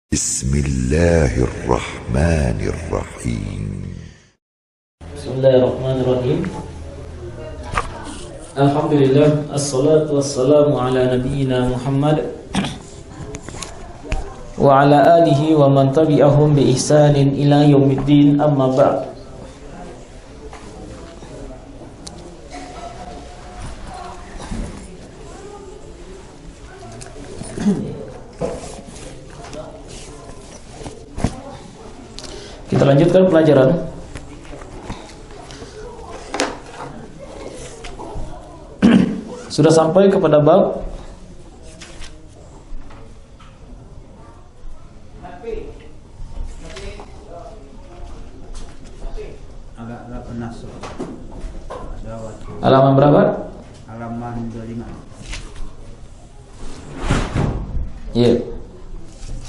Bismillahirrahmanirrahim. Bismillahirrahmanirrahim. Alhamdulillah, assalatu wassalamu ala nabiyyina Muhammad wa ala alihi wa man tabi'ahum bi ihsanin ila yaumiddin, amma ba'd. Kita lanjutkan pelajaran. Sudah sampai kepada bab halaman berapa? Halaman 25. Iya.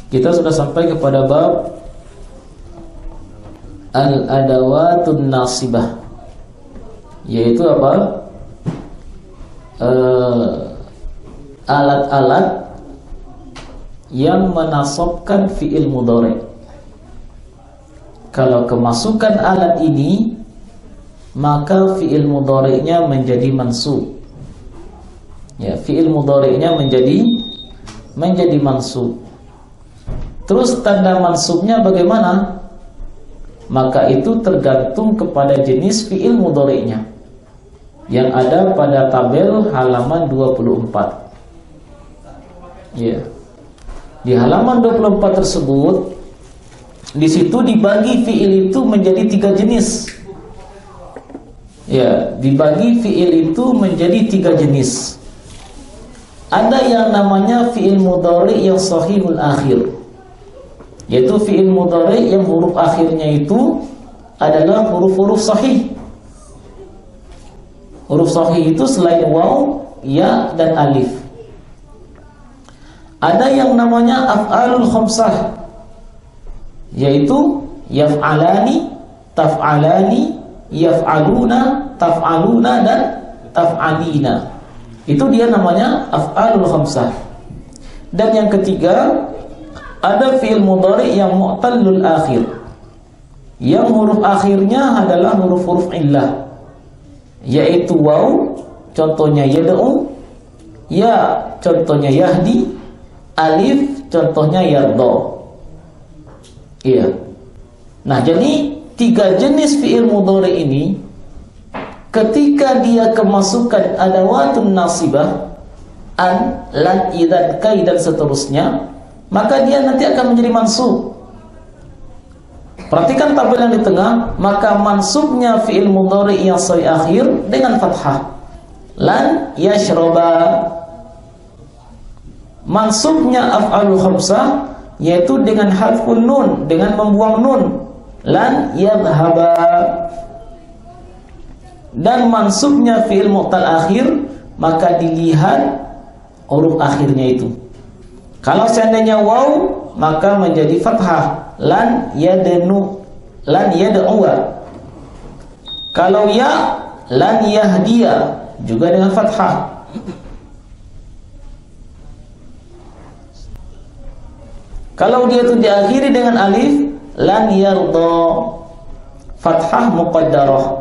Kita sudah sampai kepada bab al-adawatun nasibah, yaitu apa? Alat-alat yang menasabkan fi'il mudhari. Kalau kemasukan alat ini, maka fi'il mudhari'nya menjadi mansub. Ya, fi'il mudhari'nya menjadi mansub. Terus tanda mansubnya bagaimana? Maka itu tergantung kepada jenis fi'il mudhari'nya yang ada pada tabel halaman 24. Ya. Di halaman 24 tersebut, di situ dibagi fi'il itu menjadi 3 jenis. Ya, dibagi fi'il itu menjadi 3 jenis. Ada yang namanya fi'il mudhari' yang shahihul akhir, yaitu fi'il mudhari' yang huruf akhirnya itu adalah huruf-huruf sahih. Huruf sahih itu selain waw, ya, dan alif. Ada yang namanya af'alul khamsah, yaitu yaf'alani, taf'alani, yaf'aluna, taf'aluna, dan taf'alina. Itu dia namanya af'alul khamsah. Dan yang ketiga, ada fi'il mudhari' yang mu'tallul akhir, yang huruf akhirnya adalah huruf-huruf illah, yaitu waw, contohnya yad'u, ya, contohnya yahdi, alif, contohnya yarda. Iya. Nah, jadi 3 jenis fi'il mudhari' ini ketika dia kemasukan adawatun nasibah, an, lan, idzan, kai, dan seterusnya, maka dia nanti akan menjadi mansub. Perhatikan tabel yang di tengah. Maka mansubnya fi'il mudhari' yang sahih akhir dengan fathah, lan yashroba. Mansubnya af'alul khamsah, yaitu dengan harfun nun, dengan membuang nun, lan yadhhaba. Dan mansubnya fi'il mu'tal akhir, maka dilihat huruf akhirnya itu. Kalau seandainya waw, maka menjadi fathah, lan yadnu, lan yad'uwa. Kalau ya, lan yahdiya, juga dengan fathah. Kalau dia itu diakhiri dengan alif, lan yarda, fathah muqaddarah.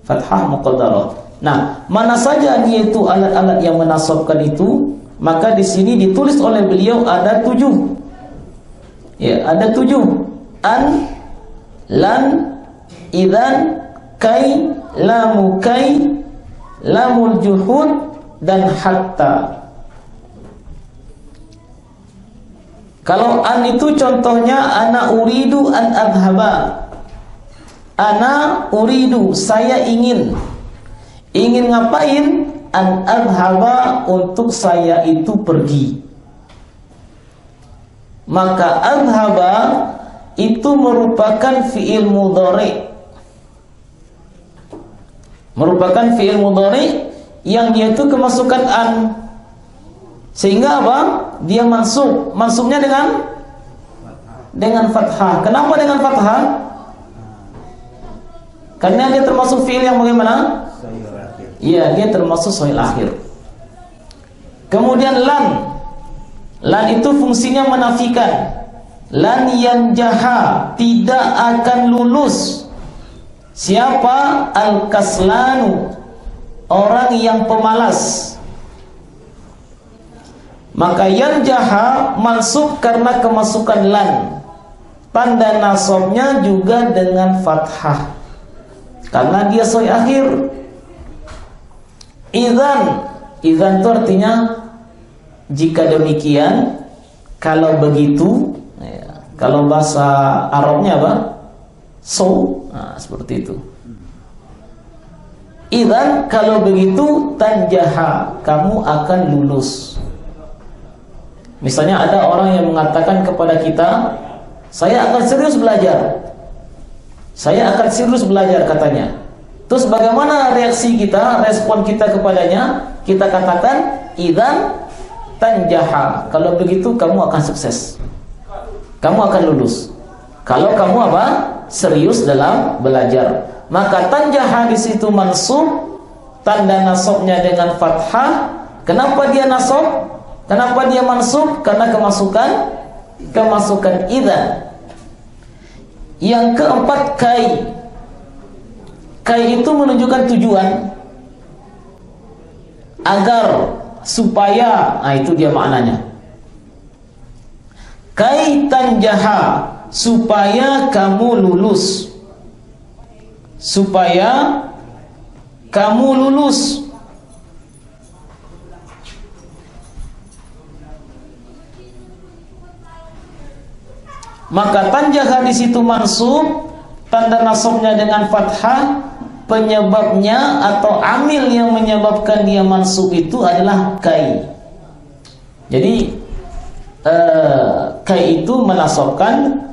Fathah muqaddarah. Nah, mana saja dia itu alat-alat yang menasabkan itu, maka di sini ditulis oleh beliau ada 7. Ya, ada 7. An, lan, idzan, kai, lamu kai, lamul juhud, dan hatta. Kalau an itu contohnya ana uridu an adhaba. Ana uridu, saya ingin. Ingin ngapain? An adhaba, untuk saya itu pergi. Maka adhaba itu merupakan fi'il mudhari'. Merupakan fi'il mudhari' yang dia itu kemasukan an. Sehingga apa? Dia mansub. Mansubnya dengan fathah. Kenapa dengan fathah? Karena dia termasuk fi'il yang bagaimana? Iya, dia termasuk sahih akhir. Kemudian lan. Lan itu fungsinya menafikan. Lan yanjaha, tidak akan lulus. Siapa? Al-kaslanu, orang yang pemalas. Maka yanjaha mansub karena kemasukan lan. Tanda nasabnya juga dengan fathah karena dia soi akhir. Idzan itu artinya jika demikian, kalau begitu ya. Kalau bahasa Arabnya apa? So, nah, seperti itu. Idzan kalau begitu tanjaha, kamu akan lulus. Misalnya ada orang yang mengatakan kepada kita, saya akan serius belajar. Saya akan serius belajar katanya. Terus bagaimana reaksi kita, respon kita kepadanya? Kita katakan idzan tanjaha. Kalau begitu kamu akan sukses. Kamu akan lulus. Kalau kamu apa? Serius dalam belajar. Maka tanjaha di situ mansub, tanda nasabnya dengan fathah. Kenapa dia nasab? Kenapa dia mansub? Karena kemasukan idzan. Yang keempat kai. Kai itu menunjukkan tujuan, agar, supaya. Nah, itu dia maknanya. Kai tanjaha, supaya kamu lulus. Supaya kamu lulus. Maka tanjaha di situ mansub, tanda nasabnya dengan fathah, penyebabnya atau amil yang menyebabkan dia mansub itu adalah kai. Jadi kai itu menasabkan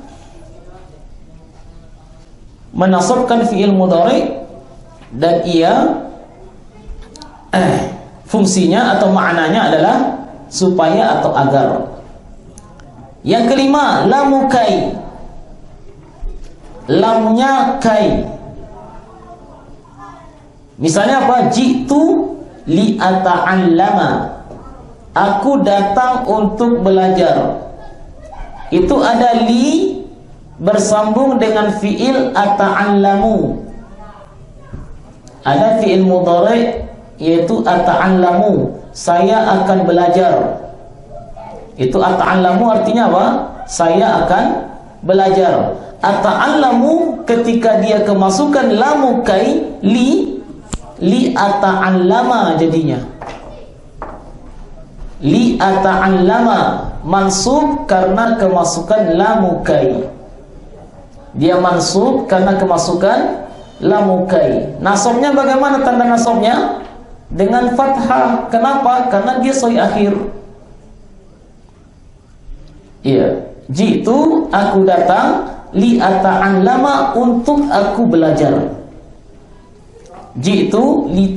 fi'il mudhari, dan ia fungsinya atau maknanya adalah supaya atau agar. Yang kelima, lamu kai. Lamnya kai. Misalnya apa? Jitu li'ata'allama. Aku datang untuk belajar. Itu ada li bersambung dengan fi'il ata'allamu. Ada fi'il mudhari yaitu ata'allamu, saya akan belajar. Itu ata'allamu artinya apa? Saya akan belajar. Ata'allamu ketika dia kemasukan lamu kai li ata'allama jadinya. Li ata'allama mansub karena kemasukan lamu kai. Dia mansub karena kemasukan lamu kai. Nasabnya bagaimana tanda nasabnya? Dengan fathah. Kenapa? Karena dia soi akhir. Iya, jitu aku datang li ata'allama untuk aku belajar. Jitu li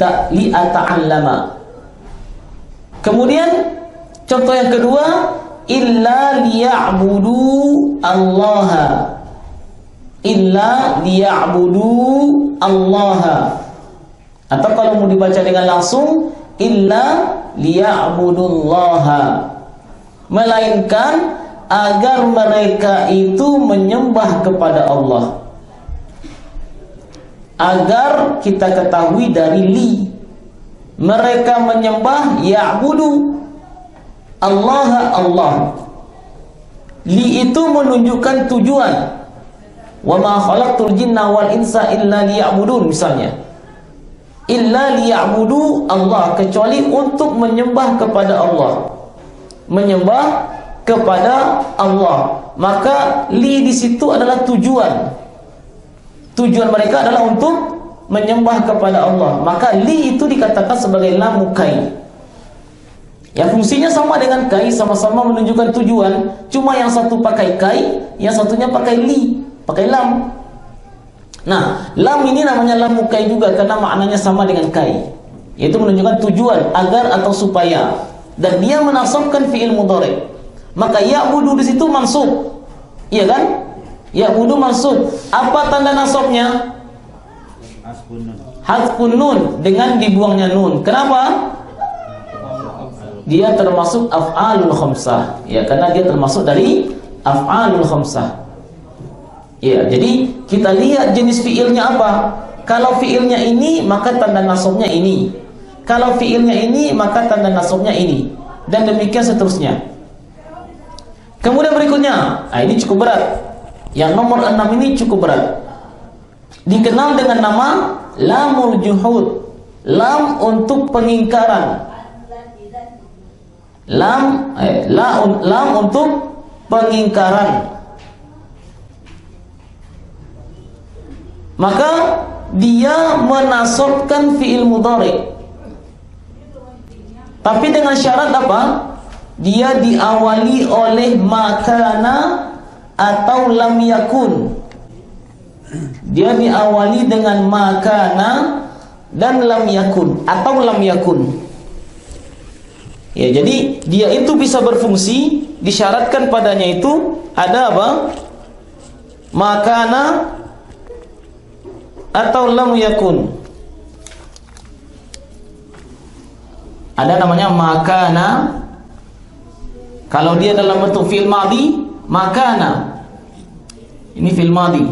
ata'allama. Kemudian contoh yang kedua, illa liya'budu Allah. Illa liya'budu Allah. Atau kalau mau dibaca dengan langsung, illa liya'budullaha. Melainkan agar mereka itu menyembah kepada Allah. Agar kita ketahui dari li, mereka menyembah ya'budu Allah. Li itu menunjukkan tujuan. Wa ma khalaqtul jinna wal insa illa liya'budun misalnya. Illa liya'budu Allah, kecuali untuk menyembah kepada Allah. Menyembah kepada Allah. Maka li di situ adalah tujuan. Tujuan mereka adalah untuk menyembah kepada Allah. Maka li itu dikatakan sebagai lamu kai. Ya, fungsinya sama dengan kai, sama-sama menunjukkan tujuan. Cuma yang satu pakai kai, yang satunya pakai li, pakai lam. Nah, lam ini namanya lamu kai juga karena maknanya sama dengan kai, yaitu menunjukkan tujuan, agar atau supaya. Dan dia menasabkan fi'il mudhari. Maka ya'budu di situ mansub. Iya kan? Ya'budu mansub. Apa tanda nasabnya? Hadfun nun, dengan dibuangnya nun. Kenapa? Dia termasuk af'alul khamsah. Ya, karena dia termasuk dari af'alul khamsah. Ya, jadi kita lihat jenis fiilnya apa. Kalau fiilnya ini, maka tanda nasabnya ini. Kalau fiilnya ini, maka tanda nasabnya ini. Dan demikian seterusnya. Kemudian berikutnya, ini cukup berat. Yang nomor 6 ini cukup berat. Dikenal dengan nama lamul juhud. Lam untuk pengingkaran. Lam untuk pengingkaran. Maka dia menasabkan fi'il mudhari. Tapi dengan syarat apa? Dia diawali oleh makana atau lam yakun. Dia diawali dengan makana dan lam yakun atau lam yakun. Ya, jadi dia itu bisa berfungsi, disyaratkan padanya itu ada apa? Makana atau lam yakun. Ada namanya makana. Kalau dia dalam bentuk fi'il madhi, makana. Ini fi'il madhi.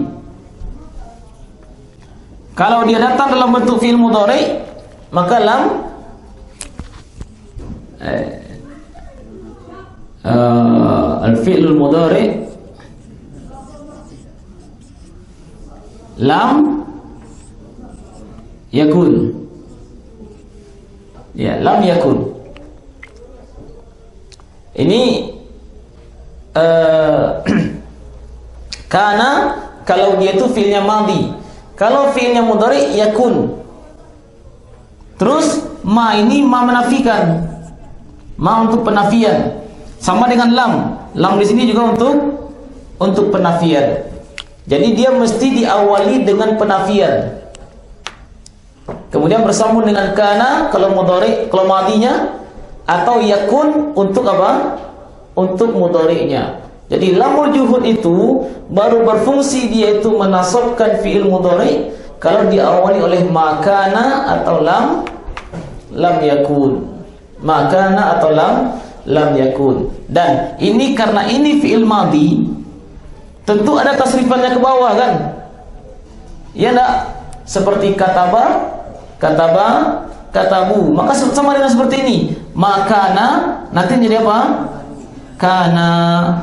Kalau dia datang dalam bentuk fi'il mudhari, maka lam al-fi'lul mudhari lam yakun. Ya, lam yakun. Ini karena kalau dia itu fi'ilnya madhi. Kalau fi'ilnya mudhari yakun. Terus ma ini ma menafikan. Ma untuk penafian. Sama dengan lam. Lam di sini juga untuk penafian. Jadi dia mesti diawali dengan penafian. Kemudian bersambung dengan kana kalau mudhari, kalau madhinya, atau yakun untuk apa? Untuk mudhari'nya. Jadi lamul juhud itu baru berfungsi dia itu menasabkan fi'il mudhari kalau diawali oleh makana atau lam yakun. Makana atau lam yakun. Dan ini karena ini fi'il madhi, tentu ada tasrifannya ke bawah kan? Ya enggak? Seperti kataba, katabu. Maka sama dengan seperti ini. Makana nanti jadi apa? Kana,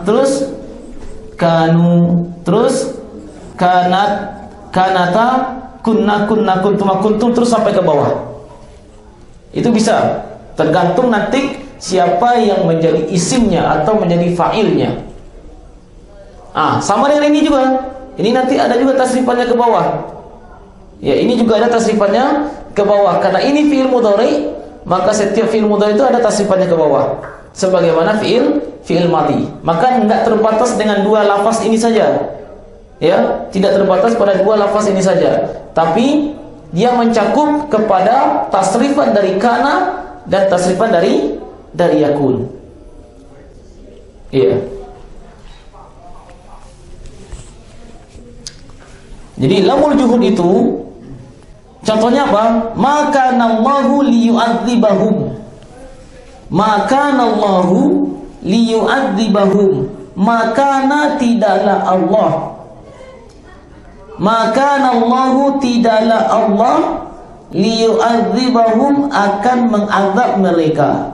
terus kanu, terus kanat, kanata, kunna, kuntum, terus sampai ke bawah. Itu bisa tergantung nanti siapa yang menjadi isimnya atau menjadi fa'ilnya. Sama dengan ini juga. Ini nanti ada juga tasrifannya ke bawah. Ya, ini juga ada tasrifannya ke bawah. Karena ini fi'il mudhari, maka setiap fi'il mudhari itu ada tasrifannya ke bawah. Sebagaimana fi'il madhi. Maka enggak terbatas dengan dua lafaz ini saja. Ya, tidak terbatas pada dua lafaz ini saja. Tapi dia mencakup kepada tasrifan dari kana dan tasrifan dari yakun. Iya. Jadi lamul juhud itu contohnya apa? Maka nallahu liyu'adzibahum. Makanallahu liyu'adzibahum. Makana tidaklah Allah. Makanallahu tidaklah Allah liyu'adzibahum akan mengazab mereka.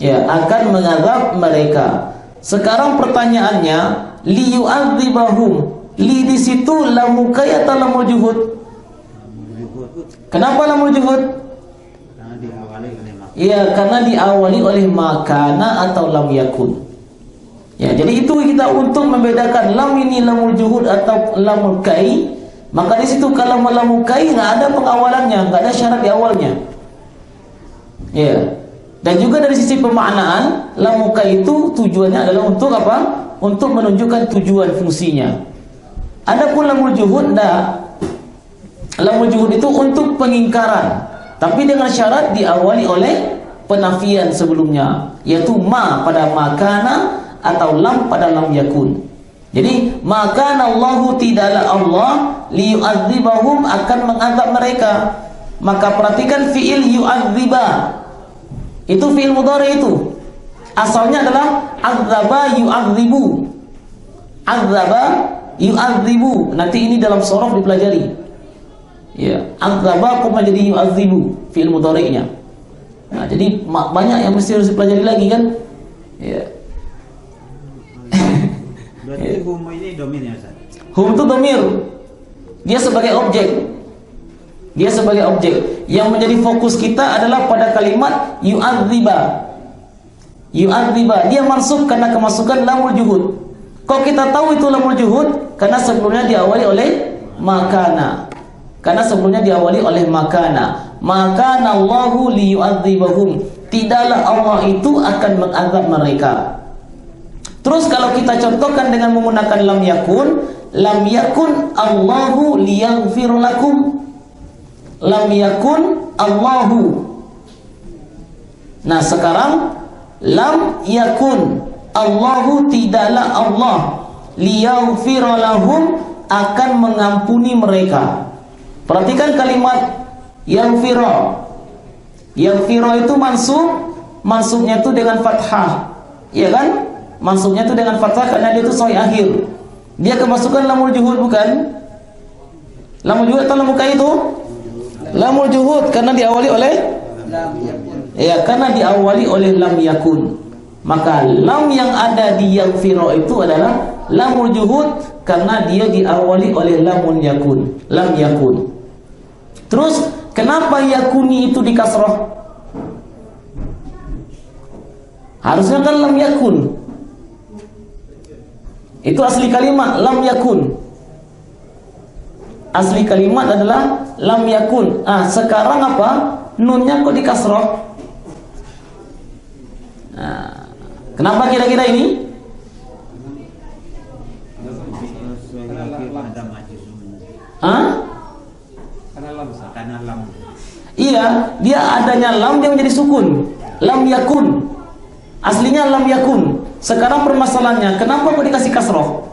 Ya, akan mengazab mereka. Sekarang pertanyaannya, liyu'adzibahum. Li di situ lamul kai atau lamul juhud? Kenapa lamul juhud? Ya, karena diawali oleh makana atau lam yakun. Ya, jadi itu kita untuk membedakan lam ini lamul juhud atau lamul kai. Maka di situ kalau lamul kai nggak ada pengawalannya, nggak ada syarat di awalnya. Ya. Dan juga dari sisi pemaknaan, lamul kai itu tujuannya adalah untuk apa? Untuk menunjukkan tujuan fungsinya. Adapun lamul juhud enggak. Lamul juhud itu untuk pengingkaran, tapi dengan syarat diawali oleh penafian sebelumnya, yaitu ma pada makana atau lam pada lam yakun. Jadi makana Allahu tidaklah Allah liyu'adzibahum akan mengazab mereka. Maka perhatikan fi'il yu'adziba. Itu fi'il mudhari itu. Asalnya adalah adzaba yu'adzibu. Adzaba yu'adzibu. Nanti ini dalam shorof dipelajari. Ya, adzaba kok menjadi yu'adzibu fi'il mudhari'nya. Nah, jadi banyak yang mesti harus dipelajari lagi kan? Ya. Berarti hum ini domir ya, Ustaz? Hum itu domir. Dia sebagai objek. Dia sebagai objek. Yang menjadi fokus kita adalah pada kalimat yu'adziba. Yu'adziba. Dia masuk karena kemasukan lamul juhud. Kok kita tahu itu lamul juhud? Karena sebelumnya diawali oleh makana. Karena sebelumnya diawali oleh makana. Makana Allahu liyu'adzibahum. Tidaklah Allah itu akan mengazab mereka. Terus kalau kita contohkan dengan menggunakan lam yakun Allahu liyaghfir lakum. Lam yakun Allahu. Nah, sekarang lam yakun Allahu, tidaklah Allah liyaghfir lahum, akan mengampuni mereka. Perhatikan kalimat yaghfira. Yaghfira itu mansubnya itu dengan fathah. Iya kan? Mansubnya itu dengan fathah karena dia itu sahih akhir. Dia kemasukan lamul juhud bukan? Lamul juhud atau lamul kai itu? Lamul juhud karena diawali oleh ya, karena diawali oleh lam yakun. Maka lam yang ada di yaghfira itu adalah lamul juhud karena dia diawali oleh lamun yakun. Lam yakun. Terus kenapa yakuni itu dikasrah? Harusnya kan lam yakun. Itu asli kalimat lam yakun. Asli kalimat adalah lam yakun. Sekarang apa? Nunnya kok dikasrah? Kenapa kira-kira ini? Karena lam. Iya, dia adanya lam dia menjadi sukun. Lam yakun. Aslinya lam yakun. Sekarang permasalahannya, kenapa kok dikasih kasroh?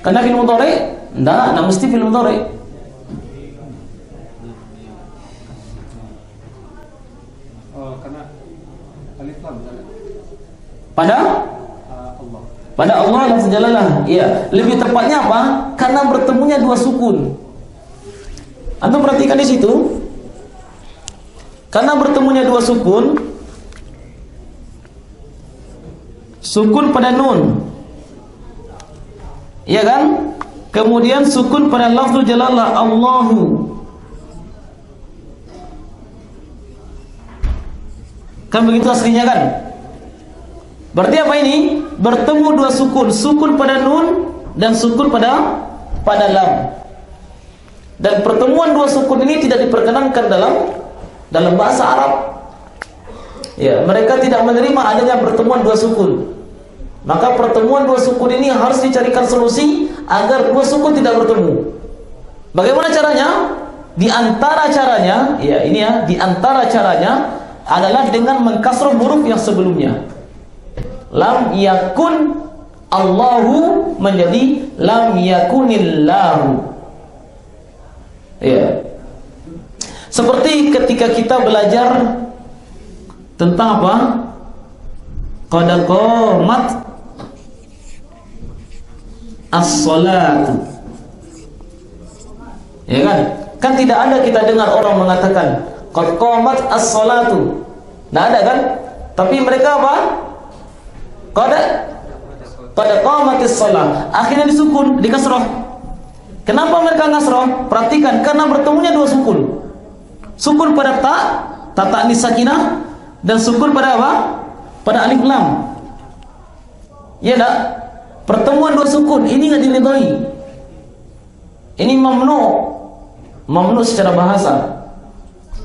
Karena fil mudhari? Enggak mesti fil mudhari. Karena alif lam pada Allah. Pada Allah lafz jalalah. Iya, lebih tepatnya apa? Karena bertemunya dua sukun. Antum perhatikan di situ. Karena bertemunya dua sukun. Sukun pada nun. Iya kan? Kemudian sukun pada lafzul jalalah Allahu. Kan begitu aslinya kan? Berarti apa ini? Bertemu dua sukun, sukun pada nun dan sukun pada lam. Dan pertemuan dua sukun ini tidak diperkenankan dalam bahasa Arab. Ya, mereka tidak menerima adanya pertemuan dua sukun. Maka pertemuan dua sukun ini harus dicarikan solusi agar dua sukun tidak bertemu. Bagaimana caranya? Di antara caranya, ya ini ya, di antara caranya adalah dengan mengkasrah huruf yang sebelumnya. Lam yakun Allahu menjadi lam yakunillahu. Ya. Seperti ketika kita belajar tentang apa? Qad qamat as-salatu. Ya kan? Kan tidak ada kita dengar orang mengatakan qad qamat as-salatu. Tidak ada kan? Tapi mereka apa? Qad qamatis shalah. Akhirnya disukun, dikasrah. Kenapa mereka ngasrah? Perhatikan, karena bertemunya dua sukun. Sukun pada ta ta'nis sakinah, dan sukun pada apa? Pada alif lam. Ya enggak? Pertemuan dua sukun ini enggak diridhai. Ini mamnu secara bahasa.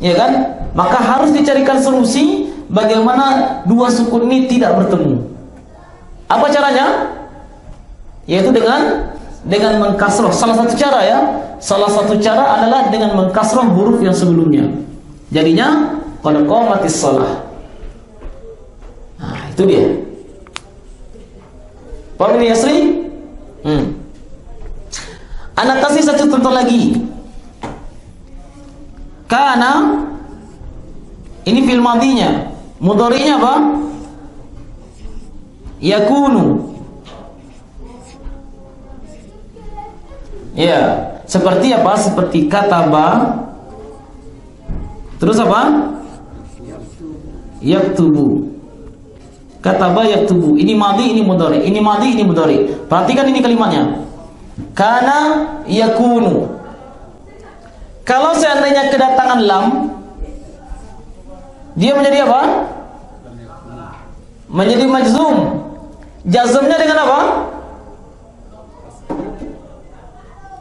Ya kan? Maka harus dicarikan solusi bagaimana dua sukun ini tidak bertemu. Apa caranya? Yaitu dengan mengkasrah. Salah satu cara ya. Salah satu cara adalah dengan mengkasrah huruf yang sebelumnya. Jadinya qad qamatis shalah. Nah, itu dia. Paham ini Yasri? Anak kasih satu contoh lagi. Kana Ini fil madinya. Mudhari'nya apa? Yakunu. Ya, seperti apa? Seperti kataba. Terus apa? Yaktubu. Kataba yaktubu. Ini madi, ini mudhari. Ini madi, ini mudhari. Perhatikan ini kalimatnya. Kana yakunu. Kalau seandainya kedatangan lam, dia menjadi apa? Menjadi majzum. Jazmnya dengan apa?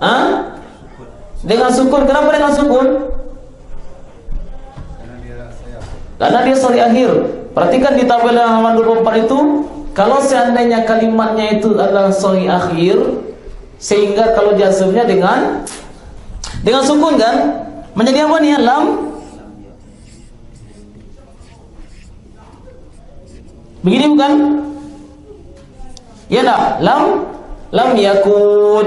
Hah? Dengan sukun. Kenapa dengan sukun? Karena dia sori akhir. Perhatikan di tabel halaman 24 itu, kalau seandainya kalimatnya itu adalah sori akhir, sehingga kalau jazmnya dengan sukun kan, menjadi apa nih? Lam. Begini bukan? Ya enggak? Lam yakun.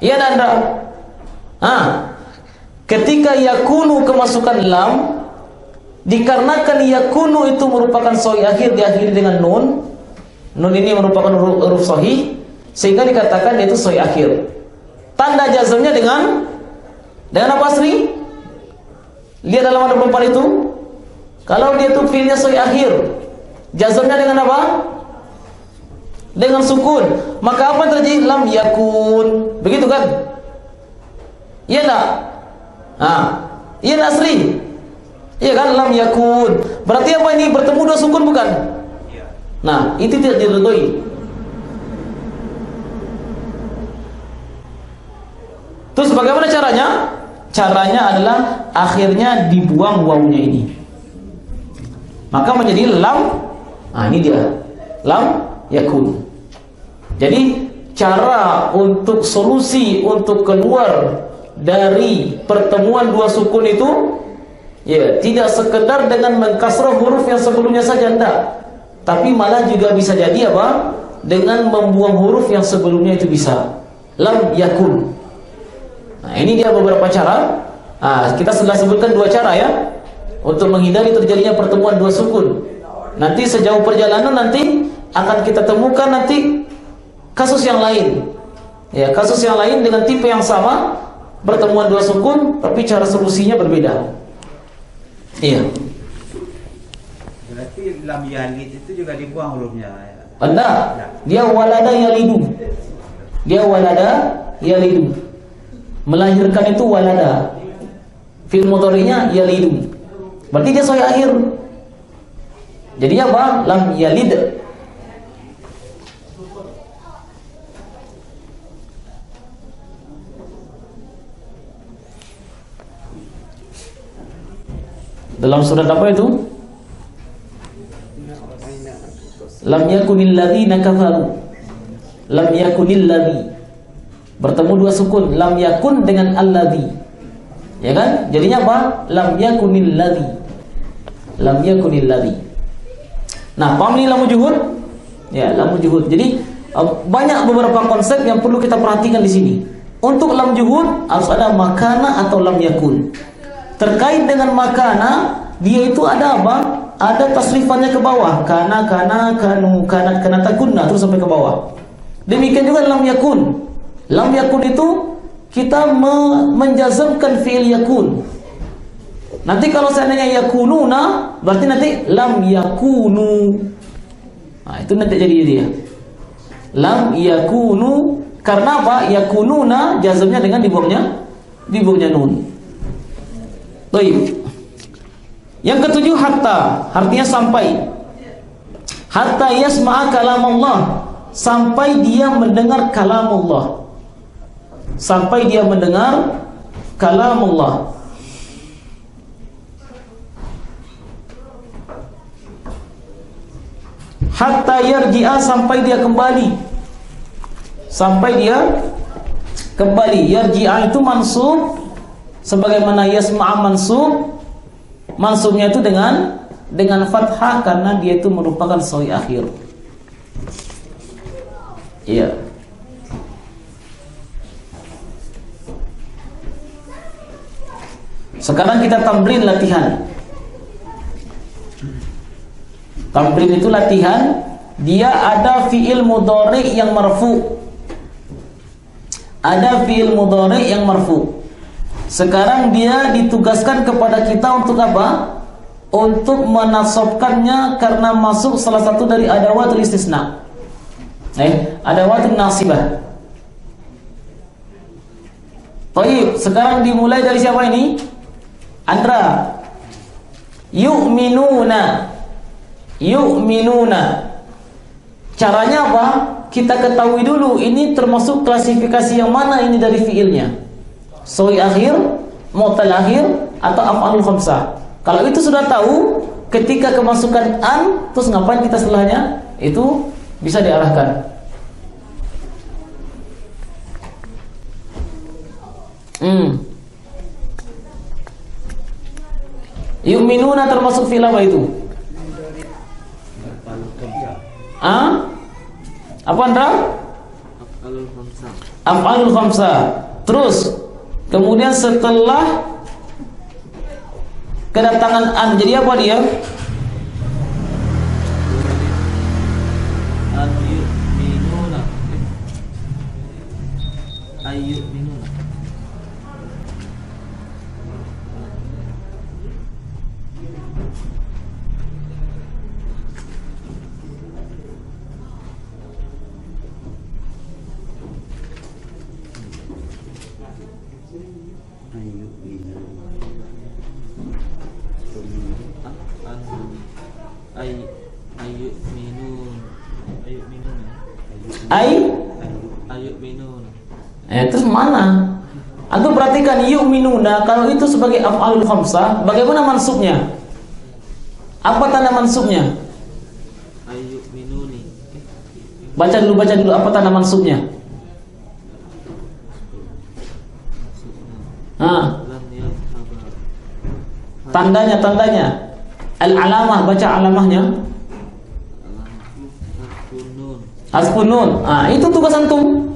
Ya enggak? Ketika yakunu kemasukan lam, dikarenakan yakunu itu merupakan sahih akhir, diakhiri dengan nun. Nun ini merupakan huruf sahih, sehingga dikatakan itu sahih akhir. Tanda jazmnya dengan apa Sri? Lihat dalam halaman 24 itu. Kalau dia itu fiilnya sahih akhir, jazmnya dengan apa? Dengan sukun. Maka apa yang terjadi? Lam yakun. Begitu kan? Iya enggak? Iya enggak Sri? Iya kan? Lam yakun. Berarti apa ini? Bertemu dua sukun bukan? Nah, itu tidak diridhoi. Terus bagaimana caranya? Caranya adalah akhirnya dibuang wawunya ini. Maka menjadi lam. Ini dia. Lam yakun. Jadi cara untuk solusi untuk keluar dari pertemuan dua sukun itu, ya, tidak sekedar dengan mengkasrah huruf yang sebelumnya saja, enggak. Tapi malah juga bisa jadi apa? Dengan membuang huruf yang sebelumnya itu bisa. Lam yakun. Ini dia beberapa cara. Kita sudah sebutkan dua cara ya, untuk menghindari terjadinya pertemuan dua sukun. Nanti sejauh perjalanan nanti akan kita temukan nanti kasus yang lain. Ya, kasus yang lain dengan tipe yang sama, pertemuan dua sukun, tapi cara solusinya berbeda. Iya. Berarti lam yalid itu juga dibuang hurufnya. Enggak. Dia walada yalidu. Dia walada yalidu. Melahirkan itu walada. Fi'il mudhari'nya yalidu. Berarti dia sahih akhir. Jadi apa? Lam yalid. Dalam surat apa itu? Lam yakunil ladzina kafaru. Lam yakunil ladzi. Bertemu dua sukun, lam yakun dengan alladzi. Ya kan? Jadinya apa? Lam yakunil ladzi. Lam yakunil ladzi. Nah, paham ini lamu juhud? Ya, lamu juhud. Jadi banyak beberapa konsep yang perlu kita perhatikan di sini. Untuk lam juhud harus ada makana atau lam yakun. Terkait dengan makana, dia itu ada apa? Ada tasrifannya ke bawah. Kana, kanu, kana takunna, terus sampai ke bawah. Demikian juga lam yakun. Lam yakun itu kita menjazmkan fi'il yakun. Nanti kalau seandainya yakununa, berarti nanti lam yakunu. Itu nanti jadi dia. Lam yakunu. Karena apa? Yakununa jazmnya dengan dibuangnya nun. Baik. Yang ketujuh hatta, artinya sampai. Hatta yasma'a kalamullah, sampai dia mendengar kalamullah. Sampai dia mendengar kalamullah. Hatta yarji'a, sampai dia kembali. Sampai dia kembali. Yarji'a itu mansub, sebagaimana yasma'a mansub. Mansubnya itu dengan fathah karena dia itu merupakan sahih akhir. Iya. Sekarang kita tamrin latihan. Tamrin itu latihan. Dia ada fi'il mudhari yang marfu. Ada fi'il mudhari yang marfu. Sekarang dia ditugaskan kepada kita untuk apa? Untuk menasabkannya karena masuk salah satu dari adawatul istisna. Adawatul nasibah. Baik, sekarang dimulai dari siapa ini? Andra. Yu'minuna. Caranya apa? Kita ketahui dulu ini termasuk klasifikasi yang mana ini dari fiilnya. Soi akhir, mu'tal akhir, atau af'alul khamsah. Kalau itu sudah tahu, ketika kemasukan an, terus ngapain kita setelahnya? Itu bisa diarahkan. Yu'minuna termasuk fi'il apa itu? Apa Andra? Af'alul khamsah. Terus kemudian setelah kedatangan an, jadi apa dia? Ayyu'minuna. Ayyu'minuna. Terus mana? Antum perhatikan yu'minuna, kalau itu sebagai af'alul khamsah, bagaimana mansubnya? Apa tanda mansubnya? Baca dulu apa tanda mansubnya? Tandanya. Al-alamah, baca alamahnya. Hasbun nun. Itu tugas antum.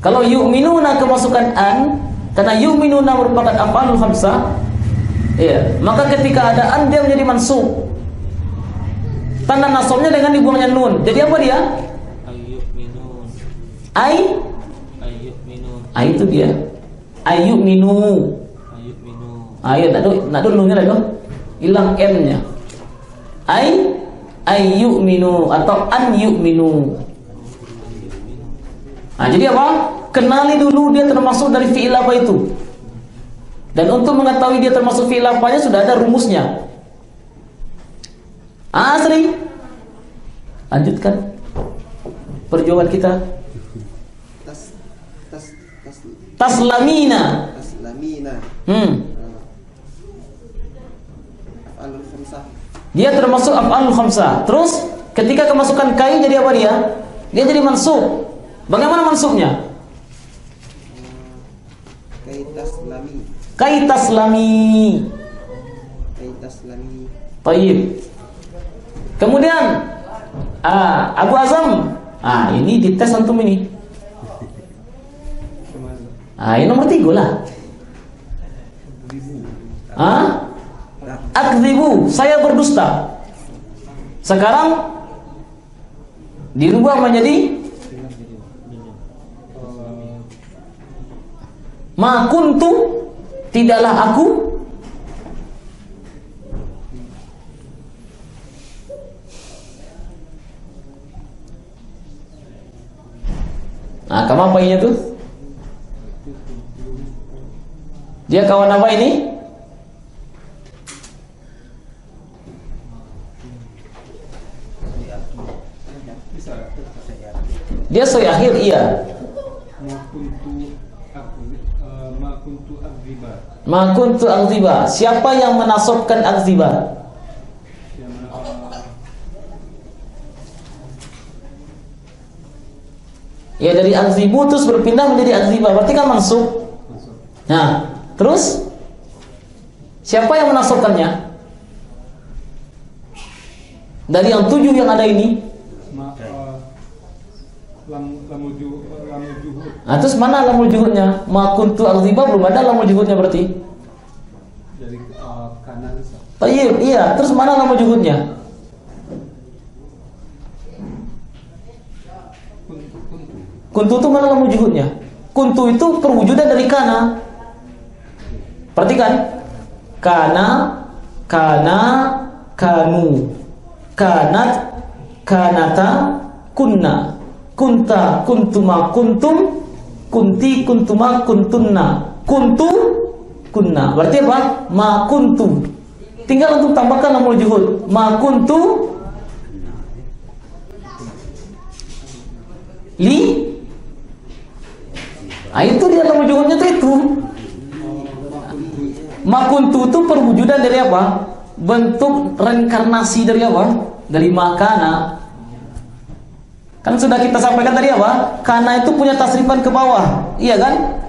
Kalau yu'minuna kemasukan an, karena yu'minuna merupakan af'alul khamsah, maka ketika ada an dia menjadi mansub. Tanda nasabnya dengan dibuangnya nun. Jadi apa dia? Ayyu'minun. Itu dia. Ayyu'minu. Ayo, nak nunnya lagi. Hilang n-nya. Ayyu'minu atau an yu'minu. Jadi apa? Kenali dulu dia termasuk dari fi'il apa itu. Dan untuk mengetahui dia termasuk fi'il apanya sudah ada rumusnya. Asri, lanjutkan perjuangan kita. Taslamina. Af'alul khamsah. Dia termasuk af'alul khamsah. Terus ketika kemasukan kai jadi apa dia? Dia jadi mansub. Bagaimana mansubnya? Kaitaslami. Baik. Kemudian Abu Azam. Ini dites antum ini. Ini nomor 3 lah. Akdzibu, saya berdusta. Sekarang dirubah menjadi ma kuntu, tidaklah aku. Kamu apa ini tuh? Dia kawan apa ini? Dia soi akhir, iya. Ma kuntu akdziba. Siapa yang menasabkan akdziba? Ya, dari akdzibu terus berpindah menjadi akdziba, berarti kan mansub. Nah, terus siapa yang menasabkannya? Dari yang 7 yang ada ini. Terus mana lamul juhudnya? Ma kuntu akdziba belum ada lamul juhudnya berarti. Jadi kanan. Iya, terus mana lamul juhudnya? Kuntu itu mana lam wujudnya? Kuntu itu perwujudan dari kana. Perhatikan. Kana, kana, kanu. Kanat, kanata, kunna. Kunta, kuntuma, kuntum. Kunti, kuntuma, kuntunna. Kuntu, kunna. Berarti apa? Ma kuntu. Tinggal untuk tambahkan lamul juhud. Ma kuntu li. Itu dia lamul juhudnya itu. Ma kuntu itu perwujudan dari apa? Bentuk reinkarnasi dari apa? Dari makana. Kan sudah kita sampaikan tadi apa? Kana itu punya tasrifan ke bawah. Iya kan?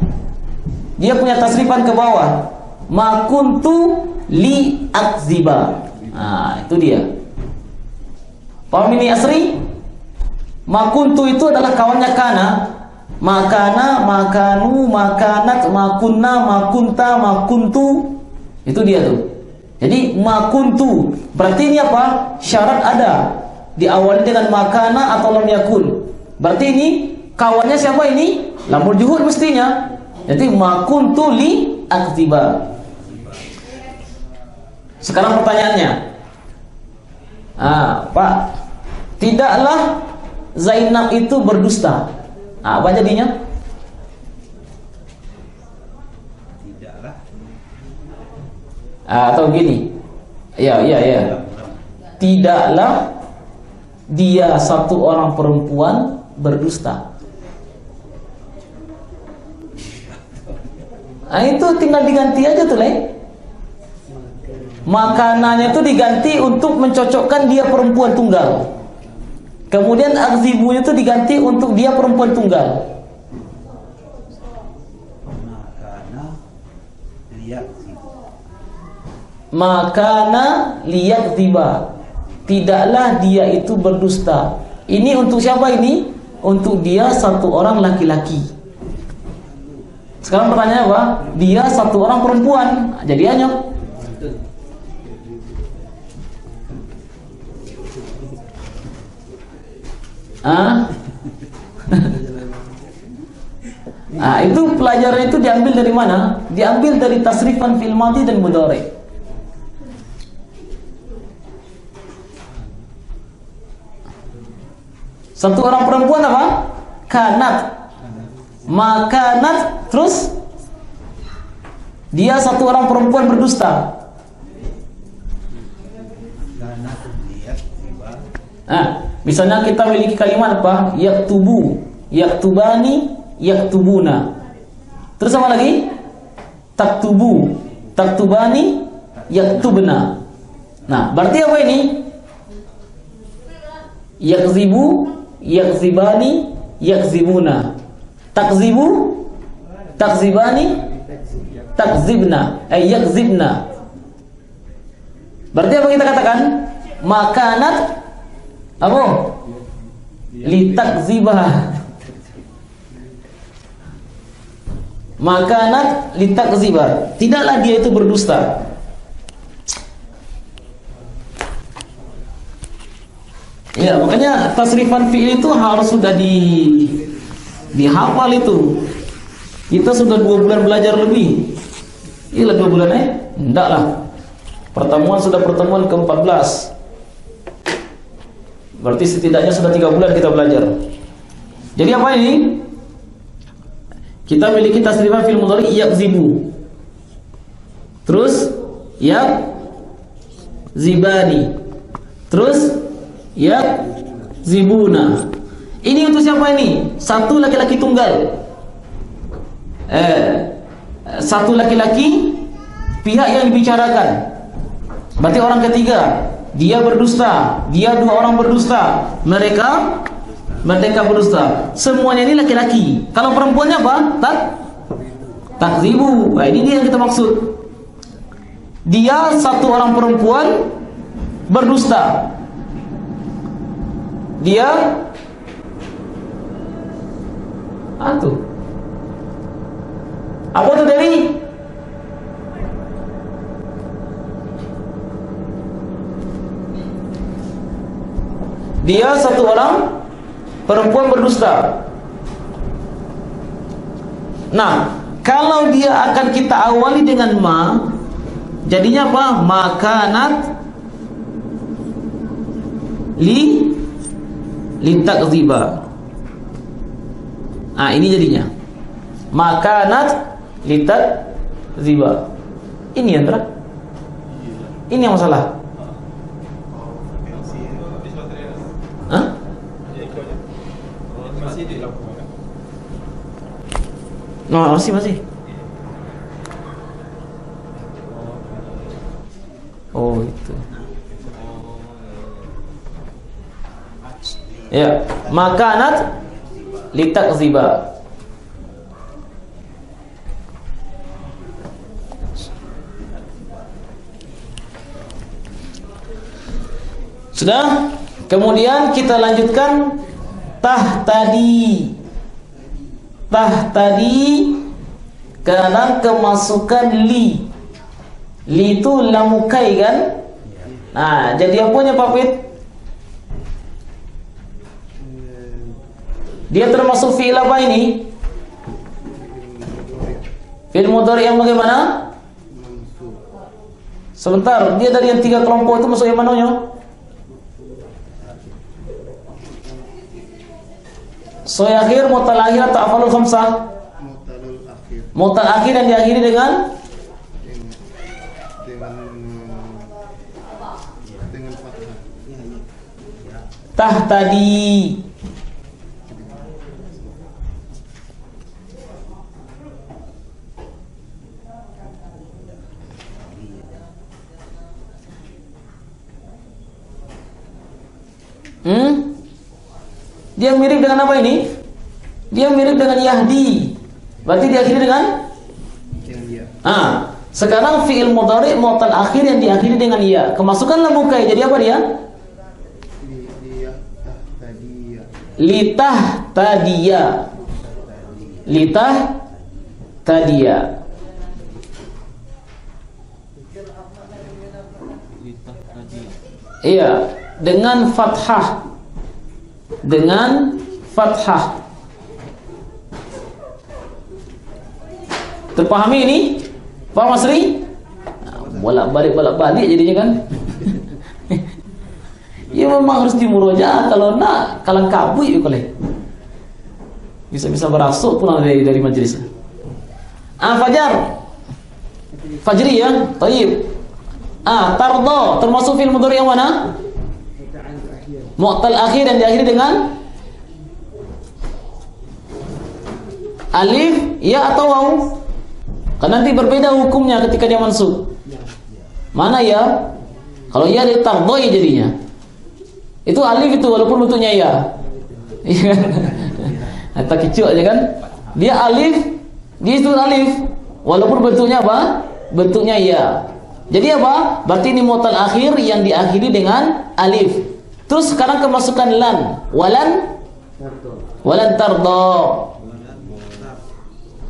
Dia punya tasrifan ke bawah. Ma kuntu li akziba. Nah, itu dia. Paham ini Asri? Ma kuntu itu adalah kawannya kana. Makana, makanu, makanat, makunna, makunta, makuntu. Itu dia tuh. Jadi makuntu. Berarti ini apa? Syarat ada. Diawali dengan makana atau lam yakun. Berarti ini kawannya siapa ini? Lamul juhud mestinya. Jadi makuntu li akziba. Sekarang pertanyaannya. Pak, tidaklah Zainab itu berdusta. Apa jadinya? Tidaklah. Atau gini. Ya. Tidaklah dia satu orang perempuan berdusta. Itu tinggal diganti aja tuh, Le. Makanannya itu diganti untuk mencocokkan dia perempuan tunggal. Kemudian akzibunya itu diganti untuk dia perempuan tunggal. Makana liyak tiba. Tidaklah dia itu berdusta. Ini untuk siapa ini? Untuk dia satu orang laki-laki. Sekarang pertanyaannya apa? Dia satu orang perempuan. Jadi anyok. Itu pelajaran itu diambil dari mana? Diambil dari tasrifan fil madhi dan mudhari. Satu orang perempuan apa? Kanat. Makanat. Terus dia satu orang perempuan berdusta. Misalnya kita memiliki kalimat apa? Yaktubu, yaktubani, yaktubuna. Terus apa lagi? Taktubu, taktubani, yaktubna. Nah, berarti apa ini? Yakzibu, yakzibani, yakzibuna. Takzibu, takzibani, takzibna. Yakzibna. Berarti apa kita katakan? Makanat apa? Litakzibah. Makanat litakzibah. Tidaklah dia itu berdusta. Ya, makanya tasrifan fi'il itu harus sudah dihafal itu. Kita sudah 2 bulan belajar lebih. Iya 2 bulan enggak lah. Sudah pertemuan ke-14. Berarti setidaknya sudah 3 bulan kita belajar. Jadi apa ini? Kita memiliki tasrifan fil mudhari yakzibu. Terus yakzibani. Terus yakzibuna. Ini untuk siapa ini? Satu laki-laki tunggal. Satu laki-laki pihak yang dibicarakan. Berarti orang ketiga. Dia berdusta. Dia 2 orang berdusta. Mereka berdusta. Semuanya ini laki-laki. Kalau perempuannya apa? Takzibu. Nah, ini dia yang kita maksud. Dia satu orang perempuan berdusta. Dia tuh. Apa tuh dari? Dia satu orang perempuan berdusta. Nah, kalau dia akan kita awali dengan ma, jadinya apa? Makanat litakziba. Ini jadinya makanat litakziba. Ini Andra. Ini yang masalah. Hah? No, masih. Oh, itu. Ya, makanat litakziba. Sudah? Kemudian kita lanjutkan tahtadi. Tahtadi karena kemasukan li. Li itu lamukai kan? Nah, jadi apanya Pak Fit? Dia termasuk fi'il apa ini? Fi'il mudhari yang bagaimana? Sebentar, dia dari yang 3 kelompok itu masuk yang mananya? Soy akhir, mu'tal akhir atau afalul khamsah? Mu'talul akhir. Mu'tal akhir yang diakhiri dengan fathah. tahtadi. Dia mirip dengan apa ini? Dia mirip dengan yahdi. Berarti diakhiri dengan Ya. sekarang fi'il mudhari mu'tal akhir yang diakhiri dengan ya. Kemasukanlah mukai. Jadi apa dia? Litah tadiya. Iya, dengan fathah. Terpahami ini? Pak Masri? Bolak-balik jadinya kan. Ya memang harus dimurojaah, kalau nak kalang kabui boleh. Bisa berasuk pulang dari majelis. Fajar. Fajri ya. Taib. Tardo termasuk fi'il mudhari yang mana? Mu'tal akhir yang diakhiri dengan alif, ya atau waw. Karena nanti berbeda hukumnya ketika dia mansub. Mana ya? Kalau ya dia tardoi jadinya. Itu alif itu walaupun bentuknya ya. Iya kan? Atau kicuk aja kan? Dia alif, dia itu alif walaupun bentuknya apa? Bentuknya ya. Jadi apa? Berarti ini mu'tal akhir yang diakhiri dengan alif. Terus sekarang kemasukan lan. Walan tardo.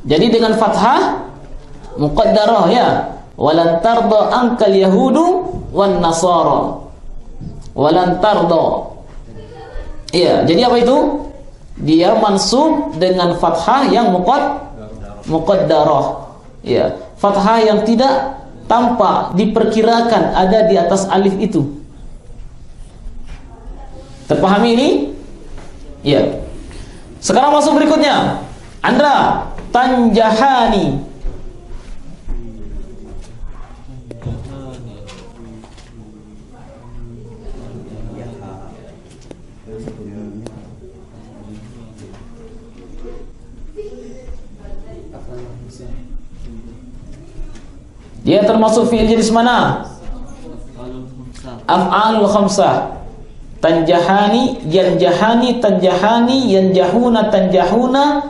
Jadi dengan fathah muqaddarah ya. Walan tardo angkal yahudu wan nasara. Walan tardo. Iya, jadi apa itu? Dia mansub dengan fathah yang muqaddarah. Iya, fathah yang tidak tampak diperkirakan ada di atas alif itu. Terpahami ini? Ya. Sekarang masuk berikutnya. Andra, tanjahani. Dia termasuk fi'il jenis mana? Af'alul khamsah. Tanjahani, yanjahani, tanjahani, yanjahuna, tanjahuna,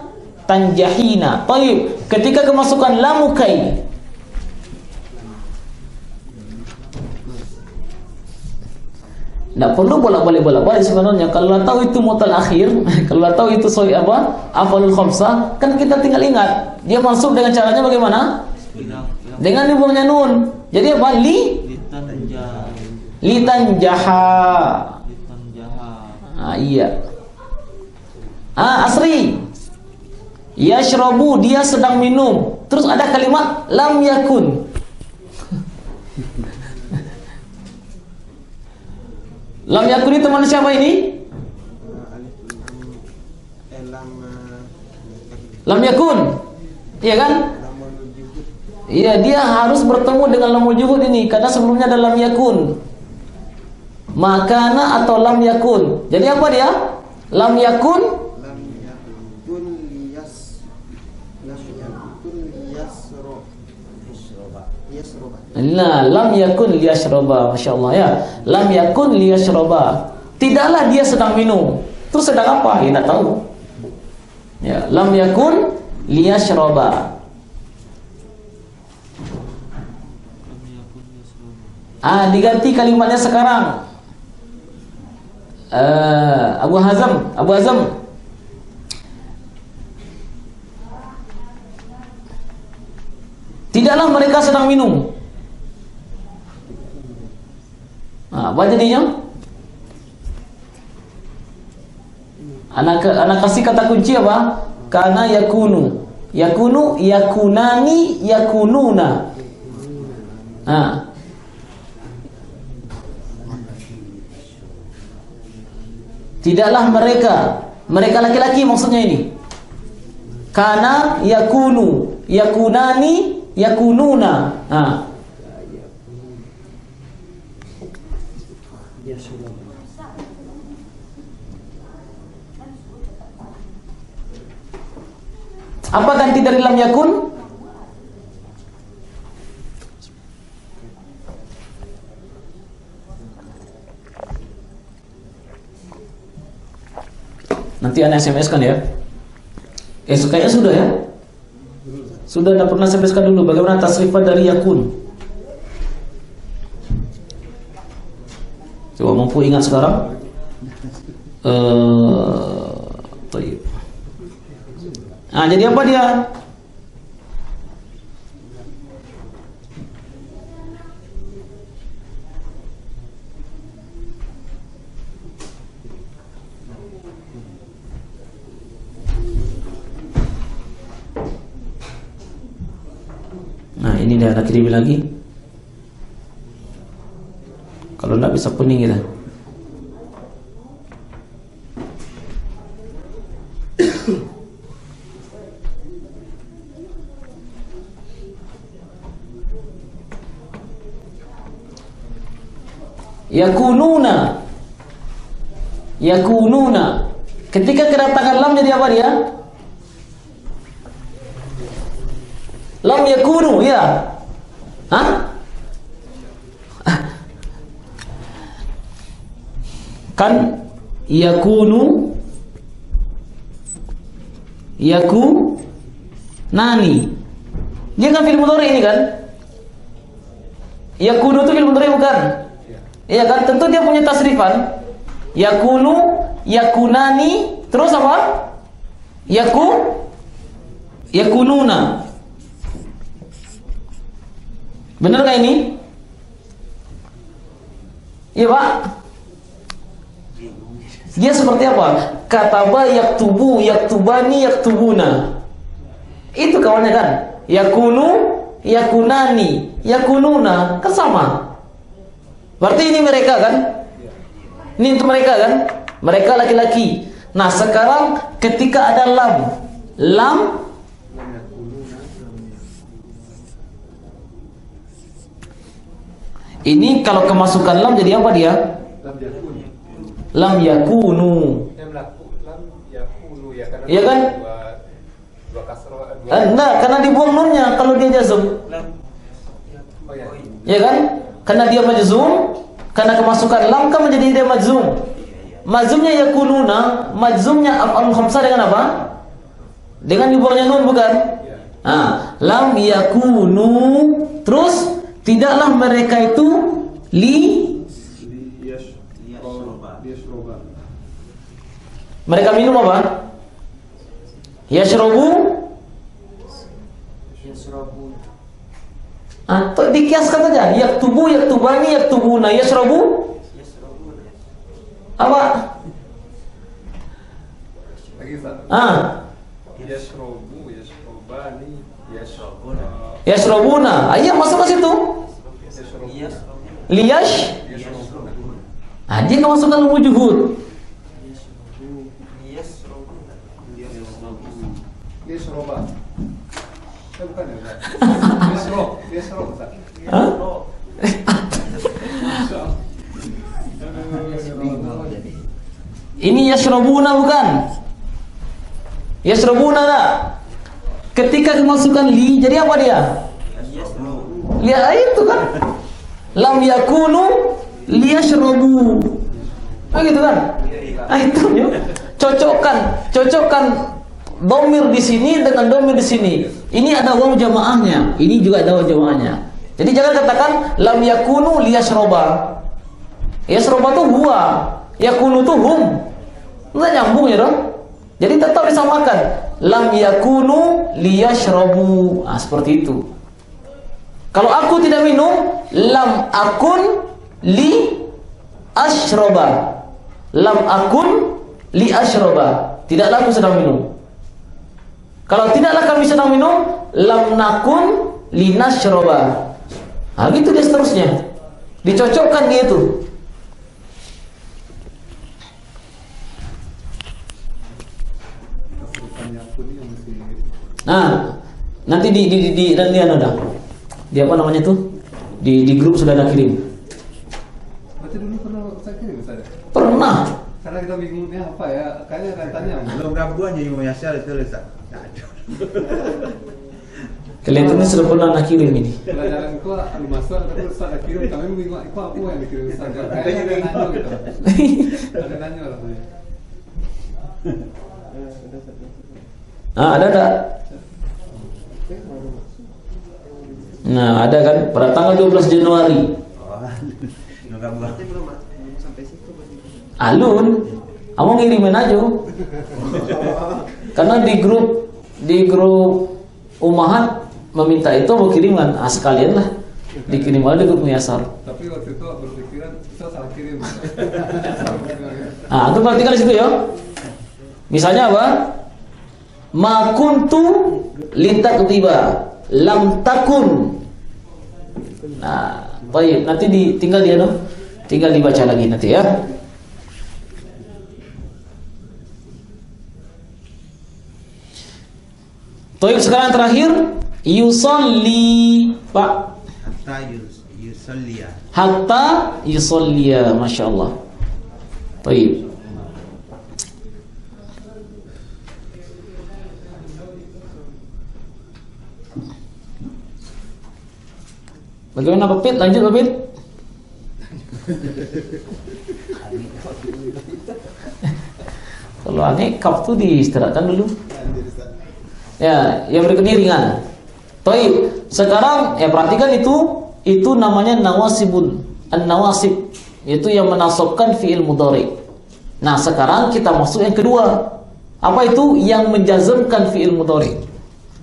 tanjahina. Baik, ketika kemasukan lamukai. Tidak perlu bolak-balik sebenarnya. Kalau tahu itu mu'tal akhir, kalau tahu itu af'alul khamsah, kan kita tinggal ingat. Dia mansub dengan caranya bagaimana? Dengan dibuangnya nun. Jadi apa? Litanjaha. Iya. Asri. Yashrabu, dia sedang minum. Terus ada kalimat lam yakun. Lam yakun ini teman siapa ini? Lam yakun. Iya kan? Iya, dia harus bertemu dengan lamul juhud ini karena sebelumnya ada lam yakun. Makana atau lam yakun. Jadi apa dia? Lam yakun Nah, lam yakun liyashroba, masya Allah ya. Lam yakun liyashroba. Tidaklah dia sedang minum. Terus sedang apa? Ya, tidak tahu. Ya, lam yakun liyashroba. Diganti kalimatnya sekarang. Abu Hazam. Tidaklah mereka sedang minum. Apa jadinya? Anak kasih kata kunci apa? Karena yakunu, yakunani, yakununa. Tidaklah mereka laki-laki maksudnya ini. Karena yakunu, yakunani, yakununa. Apa ganti dari lam yakun? Nanti Anda SMS kan ya? Kayaknya sudah ya? Sudah Anda pernah SMS kan dulu bagaimana tasrifan dari yakun? Coba mampu ingat sekarang? Jadi apa dia? Ini dia ada kirim lagi. Kalau enggak bisa pening kita. Yakununa. Ketika kedatangan lam jadi apa dia? Lam yakunu, ya. Kan yakunu, nani. Dia kan fi'il mudhari ini kan? Yakunu itu fi'il mudhari bukan? Iya kan? Tentu dia punya tasrifan. Yakunu, yakunani, terus apa? Yakununa. Benar gak ini? Iya Pak. Dia seperti apa? Kataba yaktubu, yaktubani, yaktubuna. Itu kawannya kan? Yakunu, yakunani, yakununa. Kan sama. Berarti ini mereka kan? Ini untuk mereka kan? Mereka laki-laki. Nah sekarang ketika ada lam ini kalau kemasukan lam jadi apa dia? Lam yakunu. Iya kan? Enggak, karena dibuang nunnya kalau dia jazm. Iya kan? Karena dia majzum, karena kemasukan lam kan menjadi dia majzum. Majzumnya yakununa, majzumnya af'alul khamsah dengan apa? Dengan dibuangnya nun bukan? Lam yakunu, terus tidaklah mereka itu mereka minum apa? Yashrabu. Atau dikiaskan saja. Yaktubu, yaktubani, yaktubuna. Yashrabu. Apa? Lagi Ustaz. Yashrobu, yashrobani, Yashrobuna. Yashrobuna. Ayo masuk ke situ. Liyash. Dia nggak masukkan wujud. Yashroba. Bukan ya? Yashrob, Ustaz. Hah? Ini yashrobuna bukan? Yashrobuna tak? Ketika kemasukan li, jadi apa dia? Lihat itu kan? Lam yakunu liyashrobu. Gitu kan? Itu ya. Cocokkan domir di sini dengan domir di sini. Ini ada waw jamaahnya, ini juga ada waw jamaahnya. Jadi jangan katakan lam yakunu liyashroba. Yashroba tuh huwa, yakunu tuh hum. Enggak nyambung ya dong. Jadi tetap disamakan. Lam yakunu liyashrobu. Seperti itu. Kalau aku tidak minum, lam akun li ashroba. Lam akun li ashroba. Tidaklah aku sedang minum. Kalau tidaklah kami sedang minum, lam nakun li nashroba. Gitu dia seterusnya. Dicocokkan gitu. Nah, nanti di dan dia ada. Di apa namanya tuh? Di grup sudah ada kirim. Berarti dulu pernah saya kirim, Ustaz? Pernah. Karena kita bingungnya apa ya? Kayaknya rentannya. Belum gabungan jadi mau yasar itu Ustaz. Kalian ini sudah pernah nak kirim ini. Pelajaran itu anu masuk tapi Ustaz ada kirim, kami bingung itu apa yang dikirim Ustaz. Kayaknya ada nanya gitu. Ada nanya rasanya. Ada tak? Nah, ada kan pada tanggal 12 Januari. Alun, kamu ngirimin aja. Karena di grup Umahat meminta itu mau kiriman, sekalian lah dikirim aja di grup Muyasar. Tapi waktu itu berpikiran kita salah kirim. Itu perhatikan di situ ya. Misalnya apa? Ma kuntu litaktiba lam takun. Baik, nanti tinggal dibaca lagi nanti ya. Baik, sekarang terakhir yusolli, Pak. Hatta yusolliya, masya Allah. Baik. Bagaimana Pak Pit? Lanjut Pak Pit. Kalau aneh kap tuh diistirahatkan dulu. Ya, yang berikutnya ringan. Baik, sekarang perhatikan itu namanya nawasibun. An-nawasib, yaitu yang menasabkan fi'il mudhari. Nah, sekarang kita masuk yang kedua. Apa itu? Yang menjazmkan fi'il mudhari.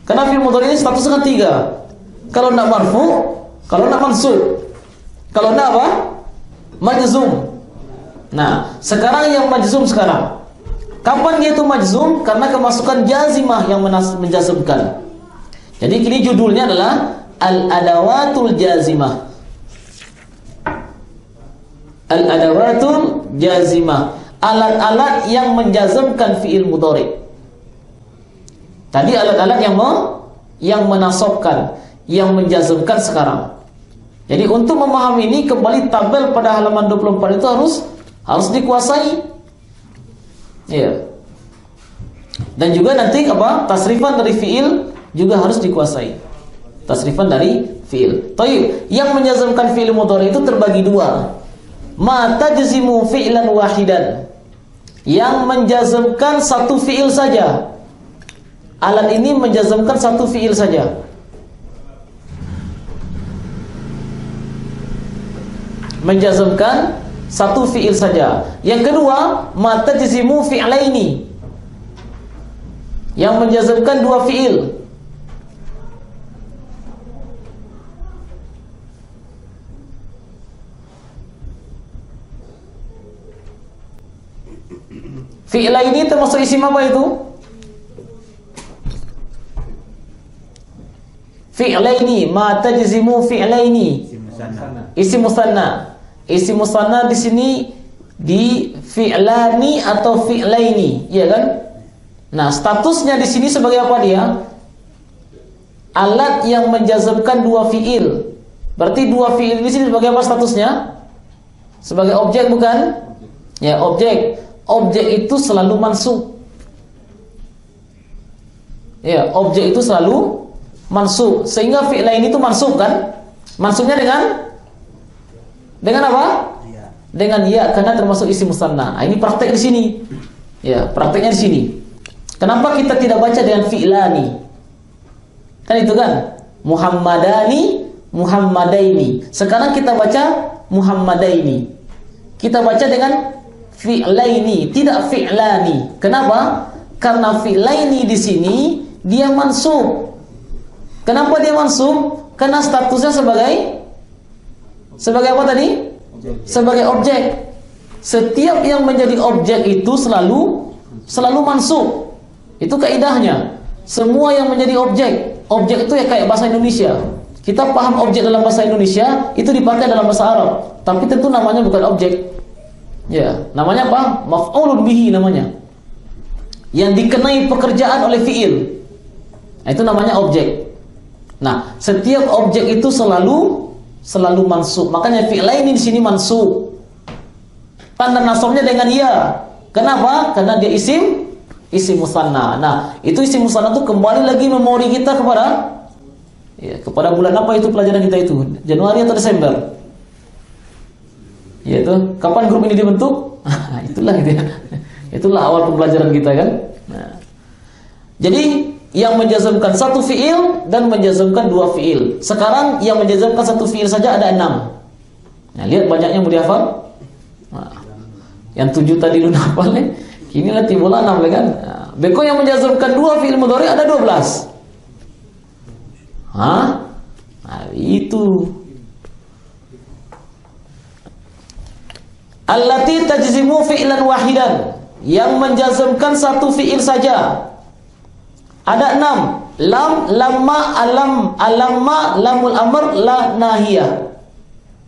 Karena fi'il mudhari ini statusnya kan 3. Kalau enggak marfu, kalau enggak mansub, kalau enggak apa? Majzum. Nah, sekarang yang majzum sekarang. Kapan dia itu majzum? Karena kemasukan jazimah yang menjazmkan. Jadi kini judulnya adalah al-adawatul jazimah. Al-adawatul jazimah, alat-alat yang menjazmkan fi'il mudhari. Tadi alat-alat yang menasabkan, yang menjazmkan sekarang. Jadi untuk memahami ini kembali tabel pada halaman 24 itu harus dikuasai. Iya. Dan juga nanti tasrifan dari fi'il juga harus dikuasai. Tasrifan dari fi'il. Taib, yang menjazmkan fi'il mudhari itu terbagi dua. Ma tajzimu fi'lan wahidan. Yang menjazmkan satu fi'il saja. Alat ini menjazmkan satu fi'il saja. Menjazmkan satu fi'il saja. Yang kedua, ma tajzimu fi'laini. Yang menjazmkan dua fi'il. Fi'laini termasuk isim apa itu? fi'laini, ma tajzimu fi'laini. Isim musanna. Isim musanna di sini di fi'lani atau fi'laini, iya kan? Nah, statusnya di sini sebagai apa dia? Alat yang menjazmkan dua fi'il. Berarti dua fi'il di sini sebagai apa statusnya? Sebagai objek bukan? Ya, objek. Objek itu selalu mansub. Ya, objek itu selalu mansub. Sehingga fi'laini itu mansub kan? Mansubnya dengan apa? Dengan ya, karena termasuk isim musanna. Nah, ini praktek di sini. Ya, prakteknya di sini. Kenapa kita tidak baca dengan fi'lani? Kan itu kan? Muhammadani, Muhammadaini. Sekarang kita baca Muhammadaini. Kita baca dengan fi'laini, tidak fi'lani. Kenapa? Karena fi'laini di sini dia mansub. Kenapa dia mansub? Karena statusnya sebagai apa tadi? Sebagai objek. Setiap yang menjadi objek itu selalu mansub. Itu kaidahnya. Semua yang menjadi objek itu ya kayak bahasa Indonesia. Kita paham objek dalam bahasa Indonesia itu dipakai dalam bahasa Arab, tapi tentu namanya bukan objek. Ya, namanya apa? Maf'ulun bihi namanya. Yang dikenai pekerjaan oleh fi'il. Nah, itu namanya objek. Nah, setiap objek itu selalu mansub. Makanya fi'laini di sini mansub. Tanda nasabnya dengan ya. Kenapa? Karena dia isim musanna. Nah, itu isim musanna itu kembali lagi memori kita kepada bulan apa itu pelajaran kita itu? Januari atau Desember? Yaitu kapan grup ini dibentuk? Itulah gitu ya. Itulah awal pembelajaran kita kan. Nah, jadi yang menjazmkan satu fiil dan menjazmkan dua fiil. Sekarang yang menjazmkan satu fiil saja ada 6. Nah, lihat banyaknya yang mau dihafal. Nah, yang 7 tadi lu hafal nih. Kini lah timbul 6 kan. Nah, beko yang menjazmkan dua fiil mudhari ada 12. Hah? Nah, itu. Allati tajzimu fi'lan wahidan, yang menjazmkan satu fi'il saja. Ada 6. Lam, lamma, alamma, lamul amr, la nahiyah.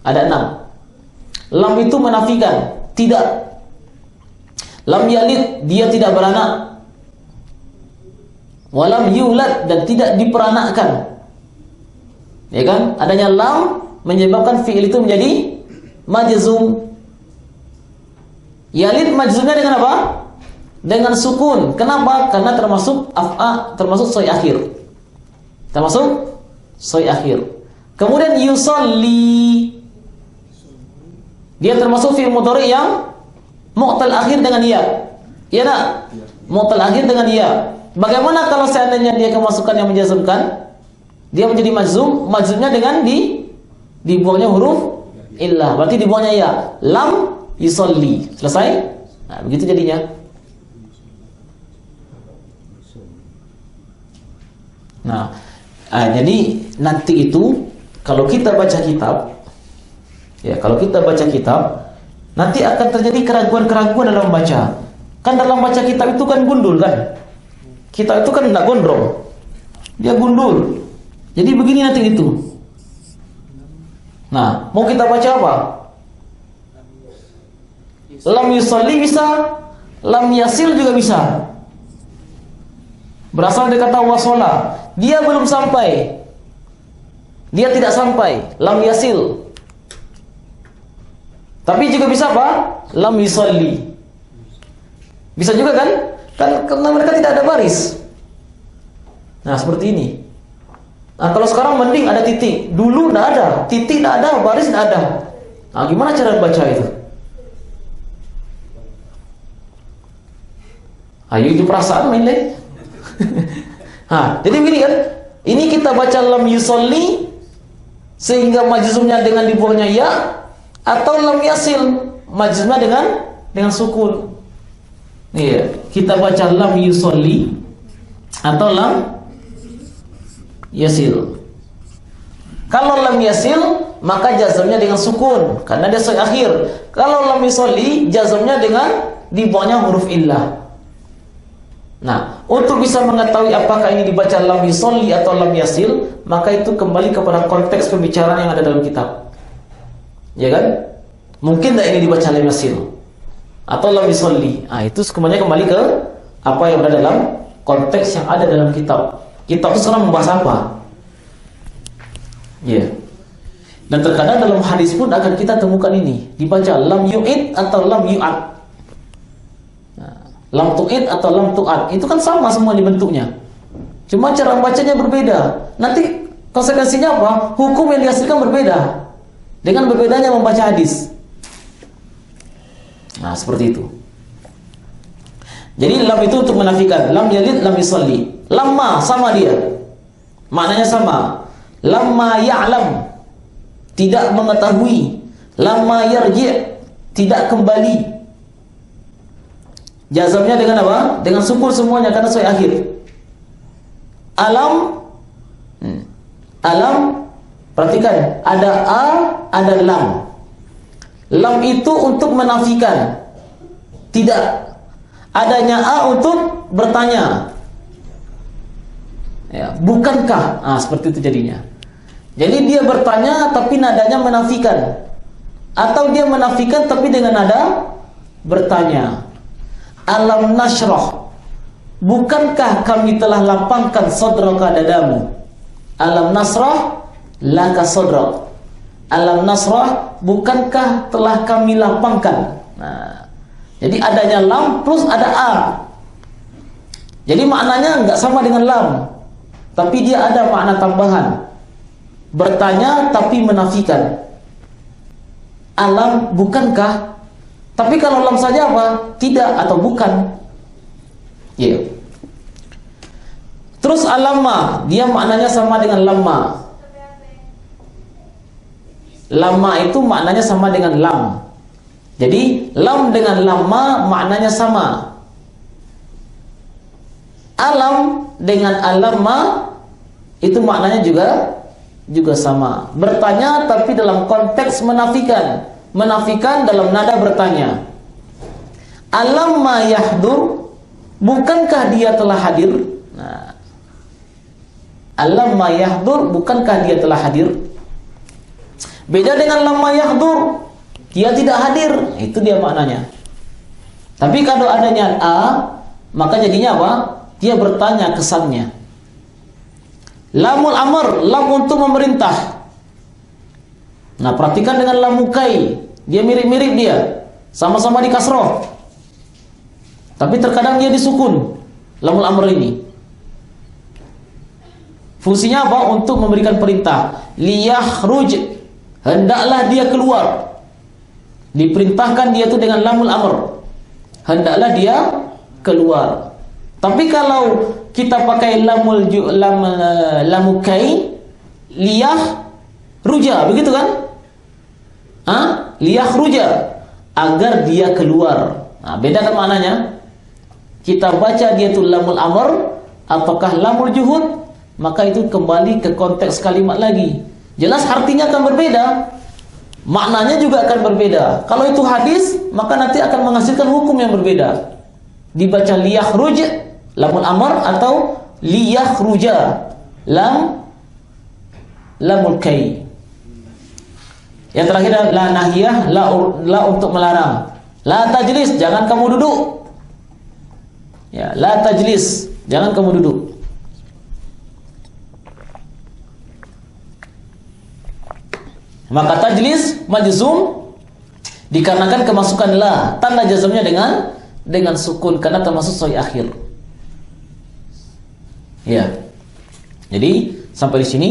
Ada 6. Lam itu menafikan, tidak. Lam yalid, dia tidak beranak. Walam yulad, dan tidak diperanakkan. Ya kan? Adanya lam menyebabkan fi'il itu menjadi majzum. Yalid majzumnya dengan apa? Dengan sukun. Kenapa? Karena termasuk termasuk soi akhir. Termasuk soi akhir. Kemudian yusalli, dia termasuk fi'il mudhari yang mu'tal akhir dengan ya. Iya tak? Mu'tal akhir dengan ya. Bagaimana kalau seandainya dia kemasukan yang menjazmkan? Dia menjadi majzum, majzumnya dengan dibuangnya huruf illah. Berarti dibuangnya ya. Lam yusalli. Selesai? Nah, begitu jadinya. Nah, jadi nanti itu kalau kita baca kitab, ya kalau kita baca kitab, nanti akan terjadi keraguan-keraguan dalam baca. Kan dalam baca kitab itu kan gundul kan? Kitab itu kan tidak gondrong, dia gundul. Jadi begini nanti itu. Nah, mau kita baca apa? Lam yusalli bisa, lam yasil juga bisa. Berasal dari kata wasola. Dia belum sampai. Dia tidak sampai. Lam yasil. Tapi juga bisa apa? Lam yusalli. Bisa juga kan? Karena mereka tidak ada baris. Nah, seperti ini. Nah, kalau sekarang mending ada titik. Dulu tidak ada. Titik tidak ada, baris tidak ada. Nah, gimana cara baca itu? Ayo itu perasaan main lagi. Nah, jadi begini kan, ini kita baca lam yusalli sehingga majzumnya dengan dibuangnya ya, atau lam yasil majzumnya dengan sukun. Iya, kita baca lam yusalli atau lam yasil. Kalau lam yasil maka jazmnya dengan sukun karena dia soi akhir. Kalau lam yusalli jazmnya dengan dibuangnya huruf illah. Nah, untuk bisa mengetahui apakah ini dibaca lam yusolli atau lam yasil, maka itu kembali kepada konteks pembicaraan yang ada dalam kitab. Ya kan? Mungkin tidak ini dibaca lam yasil atau lam yusolli. Nah, itu kembali ke apa yang ada dalam konteks yang ada dalam kitab. Kitab itu sekarang membahas apa? Ya. Dan terkadang dalam hadis pun akan kita temukan ini, dibaca lam yu'id atau lam yu'ad. Lam tu'id atau lam tu'ad, itu kan sama semua bentuknya, cuma cara bacanya berbeda. Nanti konsekuensinya apa? Hukum yang dihasilkan berbeda dengan berbedanya membaca hadis. Nah, seperti itu. Jadi lam itu untuk menafikan, lam yalid, lam yusalli. Lamma sama dia, maknanya sama. Lamma ya'lam, tidak mengetahui. Lamma yarji', tidak kembali. Jazamnya dengan apa? Dengan sukun semuanya karena sesuai akhir. Alam, alam, perhatikan, ada a, ada lam. Lam itu untuk menafikan, tidak. Adanya a untuk bertanya. Ya, bukankah? Ah, seperti itu jadinya. Jadi dia bertanya tapi nadanya menafikan, atau dia menafikan tapi dengan nada bertanya. Alam nashrah, bukankah kami telah lapangkan sadraka dadamu? Alam nasrah laka sadrak. Alam nasrah, bukankah telah kami lapangkan? Nah, jadi adanya lam plus ada a. Jadi maknanya nggak sama dengan lam, tapi dia ada makna tambahan. Bertanya tapi menafikan. Alam, bukankah? Tapi kalau lam saja apa? Tidak atau bukan. Ya. Yeah. Terus alamma, dia maknanya sama dengan lamma. Lamma itu maknanya sama dengan lam. Jadi lam dengan lamma maknanya sama. Alam dengan alamma itu maknanya juga sama. Bertanya tapi dalam konteks menafikan. Menafikan dalam nada bertanya. Alam ma yahdur, bukankah dia telah hadir? Nah, alam ma yahdur, bukankah dia telah hadir? Beda dengan lam ma yahdur, dia tidak hadir. Itu dia maknanya. Tapi kalau adanya a, maka jadinya apa? Dia bertanya kesannya. Lamul amr, lam untuk memerintah. Nah, perhatikan dengan lamukai, dia mirip-mirip dia, sama-sama di kasroh, tapi terkadang dia disukun. Lamul amr ini fungsinya apa? Untuk memberikan perintah. Liyakhruj, hendaklah dia keluar. Diperintahkan dia itu dengan lamul amr, hendaklah dia keluar. Tapi kalau kita pakai lamukai, liyah ruja, begitu kan? Liyakhruja, agar dia keluar. Nah, beda kan maknanya? Kita baca dia itu lamul amr, apakah lamul juhud? Maka itu kembali ke konteks kalimat lagi. Jelas artinya akan berbeda, maknanya juga akan berbeda. Kalau itu hadis, maka nanti akan menghasilkan hukum yang berbeda. Dibaca liyakhruj lamul amr atau liyakhruja lamul kai. Yang terakhir la nahiyah, la untuk melarang. La tajlis, jangan kamu duduk. Ya, la tajlis, jangan kamu duduk. Maka tajlis majzum dikarenakan kemasukan la, tanda jazmnya dengan sukun karena termasuk soi akhir. Ya. Jadi sampai di sini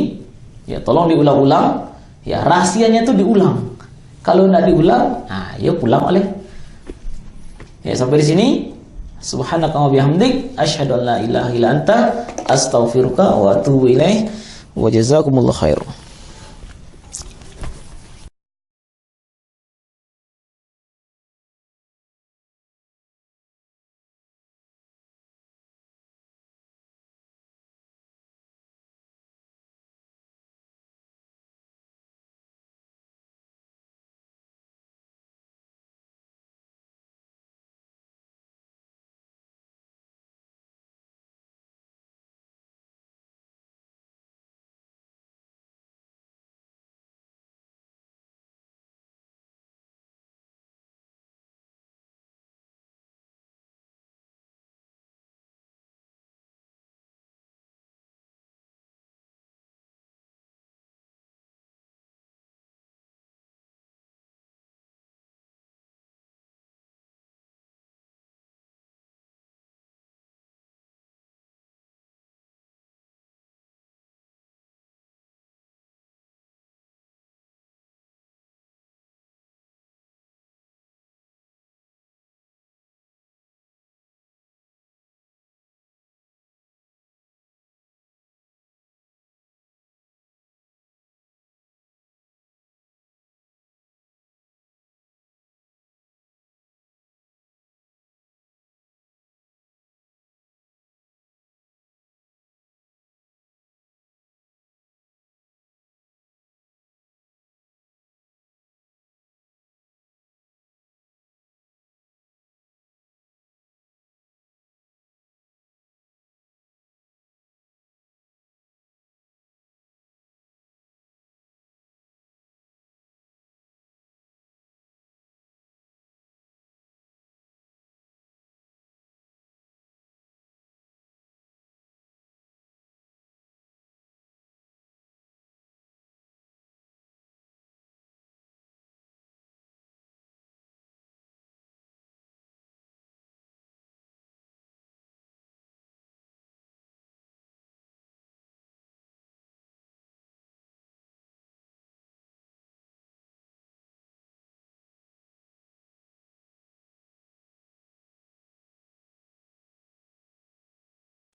ya, tolong diulang-ulang. Ya, rahasianya itu diulang. Kalau tidak diulang, ya pulang oleh. Ya, sampai di sini. Subhanaka wa bihamdik, asyhadu an la ilaha illa anta, astaghfiruka wa atubu ilaih. Wa jazakumullahu khairan.